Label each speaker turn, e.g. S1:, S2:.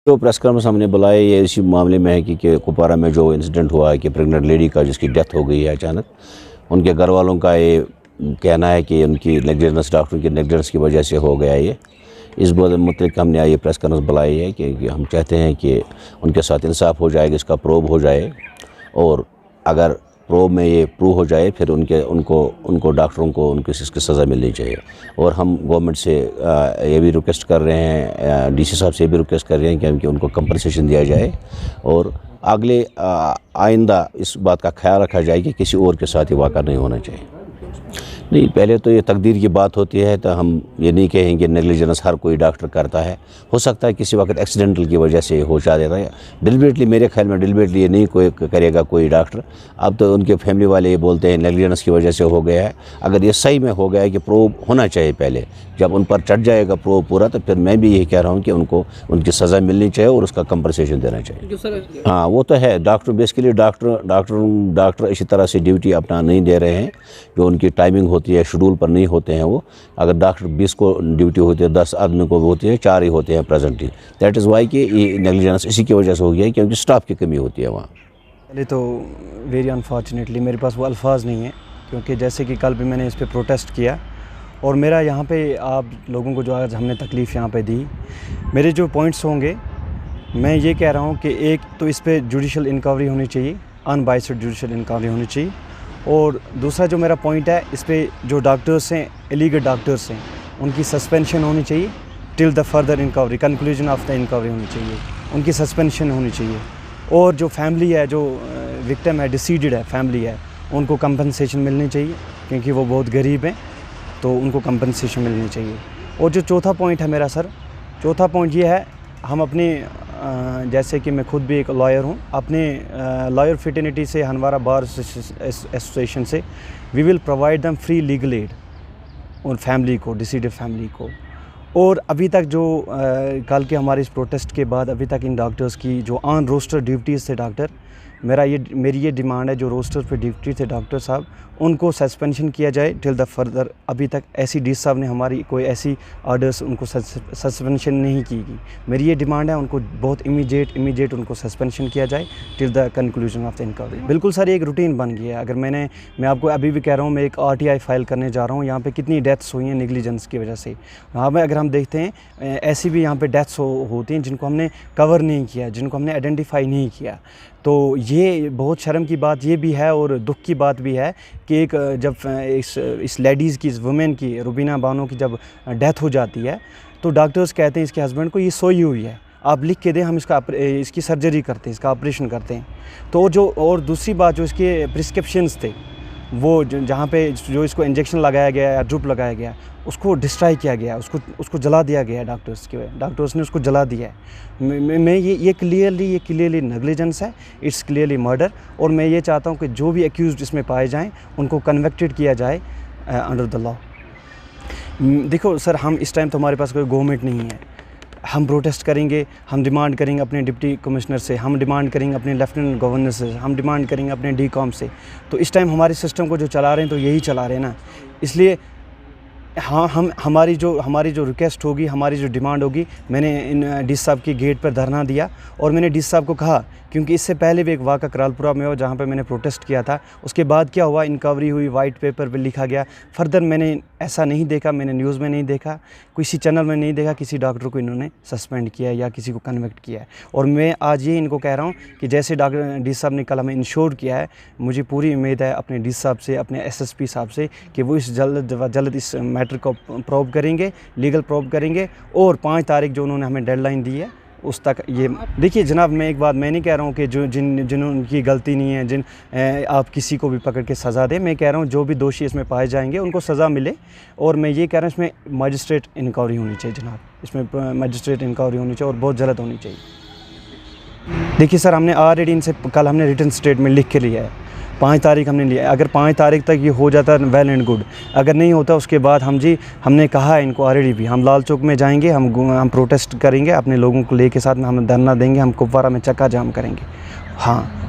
S1: जो press conference हमने बुलाया ये इसी मामले में है कि कुपवारा में जो इंसिडेंट हुआ है कि प्रेग्नेंट लेडी का जिसकी डेथ हो गई है अचानक, उनके घर वालों का ये कहना है कि उनकी नेग्लिजेंस, डॉक्टर की नेग्लिजेंस की वजह से हो गया ये। इस मुतल्लिक़ हमने ये प्रेस कॉन्फ्रेंस बुलाई है कि हम चाहते हैं कि उनके साथ इंसाफ हो जाएगा, इसका प्रोब हो जाए, और अगर प्रोब में ये प्रूव हो जाए फिर उनको डॉक्टरों को उनकी इसकी सज़ा मिलनी चाहिए। और हम गवर्नमेंट से ये भी रिक्वेस्ट कर रहे हैं, डीसी साहब से भी रिक्वेस्ट कर रहे हैं कि उनको कंपनसेशन दिया जाए और अगले आइंदा इस बात का ख्याल रखा जाए कि किसी और के साथ ये वाक़ा नहीं होना चाहिए। नहीं, पहले तो ये तकदीर की बात होती है, तो हम ये नहीं कहेंगे नेग्लिजेंस हर कोई डॉक्टर करता है। हो सकता है किसी वक्त एक्सीडेंटल की वजह से हो जाता है, डिलिबरेटली, मेरे ख्याल में डिलिबरेटली ये नहीं कोई करेगा कोई डॉक्टर। अब तो उनके फैमिली वाले ये बोलते हैं नेग्लिजेंस की वजह से हो गया है। अगर ये सही में हो गया है कि प्रूव होना चाहिए पहले, जब उन पर चढ़ जाएगा प्रूव पूरा, तो फिर मैं भी यही कह रहा हूँ कि उनकी सज़ा मिलनी चाहिए और उसका कंपनसेशन देना चाहिए। हाँ, वो तो है, डॉक्टर बेसिकली डॉक्टर इसी तरह से ड्यूटी अपना नहीं दे रहे हैं, जो उनकी टाइमिंग होती है शेड्यूल पर नहीं होते हैं वो। अगर डॉक्टर 20 को ड्यूटी होती है, 10 आदमी को होती है, 4 ही होते हैं प्रेजेंटली। दैट इज़ वाई कि ये नेग्लिजेंस इसी की वजह से हो गया है क्योंकि स्टाफ की कमी होती है वहाँ।
S2: पहले तो वेरी अनफॉर्चुनेटली मेरे पास वो अल्फाज नहीं है, क्योंकि जैसे कि कल भी मैंने इस पर प्रोटेस्ट किया और मेरा यहाँ पे आप लोगों को जो आज हमने तकलीफ़ यहाँ पे दी, मेरे जो पॉइंट्स होंगे, मैं ये कह रहा हूँ कि एक तो इस पर जुडिशल इंक्वायरी होनी चाहिए, अनबाइस्ड जुडिशल इंक्वायरी होनी चाहिए। और दूसरा जो मेरा पॉइंट है, इस पे जो डॉक्टर्स हैं, इलीगल डॉक्टर्स हैं, उनकी सस्पेंशन होनी चाहिए till the further inquiry, conclusion of the inquiry होनी चाहिए, उनकी सस्पेंशन होनी चाहिए। और जो फैमिली है, जो विक्टिम है, डिसीडेड है, फैमिली है, उनको कंपनसेशन मिलनी चाहिए क्योंकि वो बहुत गरीब हैं, तो उनको कंपनसेशन मिलनी चाहिए। और जो चौथा पॉइंट है मेरा सर, चौथा पॉइंट ये है, हम अपने जैसे कि मैं खुद भी एक लॉयर हूँ, अपने लॉयर फिटर्निटी से, हनवारा बार एसोसिएशन से, we will provide them free legal aid उन फैमिली को, डिसीडेड फैमिली को। और अभी तक जो कल के हमारे इस प्रोटेस्ट के बाद अभी तक इन डॉक्टर्स की जो ऑन रोस्टर ड्यूटीज़ थे डॉक्टर, मेरी ये डिमांड है, जो रोस्टर पे ड्यूटी थे डॉक्टर साहब, उनको सस्पेंशन किया जाए टिल द फर्दर। अभी तक ऐसी डी साहब ने हमारी कोई ऐसी ऑर्डर्स उनको सस्पेंशन नहीं की गई। मेरी ये डिमांड है, उनको बहुत इमीडिएट उनको सस्पेंशन किया जाए till the conclusion of the inquiry. बिल्कुल सर, एक रूटीन बन गया है। अगर मैं आपको अभी भी कह रहा हूँ, मैं एक RTI फाइल करने जा रहा हूँ। यहाँ पे कितनी डेथ्स हुई हैं नेग्लिजेंस की वजह से। यहाँ पर अगर हम देखते हैं, ऐसी भी यहाँ पे डेथ्स होती हैं जिनको हमने कवर नहीं किया, जिनको हमने आइडेंटिफाई नहीं किया। तो ये बहुत शर्म की बात ये भी है और दुख की बात भी है कि एक जब इस लेडीज़ की, इस वुमेन की, रुबीना बानो की जब डेथ हो जाती है, तो डॉक्टर्स कहते हैं इसके हस्बैंड को, ये सोई हुई है, आप लिख के दें, हम इसकी सर्जरी करते हैं, इसका ऑपरेशन करते हैं। तो और दूसरी बात, जो इसके प्रिस्क्रिप्शंस थे, वो जहाँ पे जो इसको इंजेक्शन लगाया गया या ड्रिप लगाया गया, उसको डिस्ट्रॉय किया गया, उसको जला दिया गया है। डॉक्टर्स ने उसको जला दिया है। मैं ये क्लियरली नेग्लिजेंस है, इट्स क्लियरली मर्डर। और मैं ये चाहता हूँ कि जो भी एक्यूज्ड इसमें पाए जाएँ, उनको कन्विक्टेड किया जाए अंडर द लॉ। देखो सर, हम इस टाइम तो हमारे पास कोई गवर्नमेंट नहीं है। हम प्रोटेस्ट करेंगे, हम डिमांड करेंगे अपने डिप्टी कमिश्नर से, हम डिमांड करेंगे अपने लेफ्टिनेंट गवर्नर से, हम डिमांड करेंगे अपने DCOM से। तो इस टाइम हमारे सिस्टम को जो चला रहे हैं, तो यही चला रहे हैं ना। इसलिए हाँ, हमारी जो रिक्वेस्ट होगी, हमारी जो डिमांड होगी, मैंने इन DC साहब की गेट पर धरना दिया और मैंने DC साहब को कहा, क्योंकि इससे पहले भी एक वाक़ा करालपुरा में हो जहाँ पे मैंने प्रोटेस्ट किया था। उसके बाद क्या हुआ, इंक्वायरी हुई, वाइट पेपर पे लिखा गया। फर्दर मैंने ऐसा नहीं देखा, मैंने न्यूज़ में नहीं देखा, किसी चैनल में नहीं देखा किसी डॉक्टर को इन्होंने सस्पेंड किया या किसी को कन्विक्ट किया है। और मैं आज ये इनको कह रहा हूँ कि जैसे डॉक्टर DC साहब ने कल हमें इंश्योर किया है, मुझे पूरी उम्मीद है अपने DC साहब से, अपने SSP साहब से, कि वो इस जल्द इस मैटर को प्रोब करेंगे, लीगल प्रोब करेंगे। और 5 तारीख जो उन्होंने हमें डेडलाइन दी है, उस तक ये देखिए जनाब, मैं एक बात मैं नहीं कह रहा हूँ कि जिनकी गलती नहीं है, आप किसी को भी पकड़ के सज़ा दें। मैं कह रहा हूँ जो भी दोषी इसमें पाए जाएंगे उनको सज़ा मिले। और मैं ये कह रहा हूँ इसमें मजिस्ट्रेट इंक्वायरी होनी चाहिए जनाब, इसमें मजिस्ट्रेट इंक्वायरी होनी चाहिए और बहुत जल्द होनी चाहिए। देखिए सर, हमने ऑलरेडी इनसे कल हमने रिटन स्टेटमेंट लिख के लिया है, 5 तारीख हमने लिया है। अगर 5 तारीख तक ये हो जाता है वेल एंड गुड, अगर नहीं होता उसके बाद हमने कहा है इनको ऑलरेडी भी, हम लाल चौक में जाएंगे, हम प्रोटेस्ट करेंगे अपने लोगों को लेके साथ में, हम धरना देंगे, हम कुपवारा में चक्का जाम करेंगे। हाँ।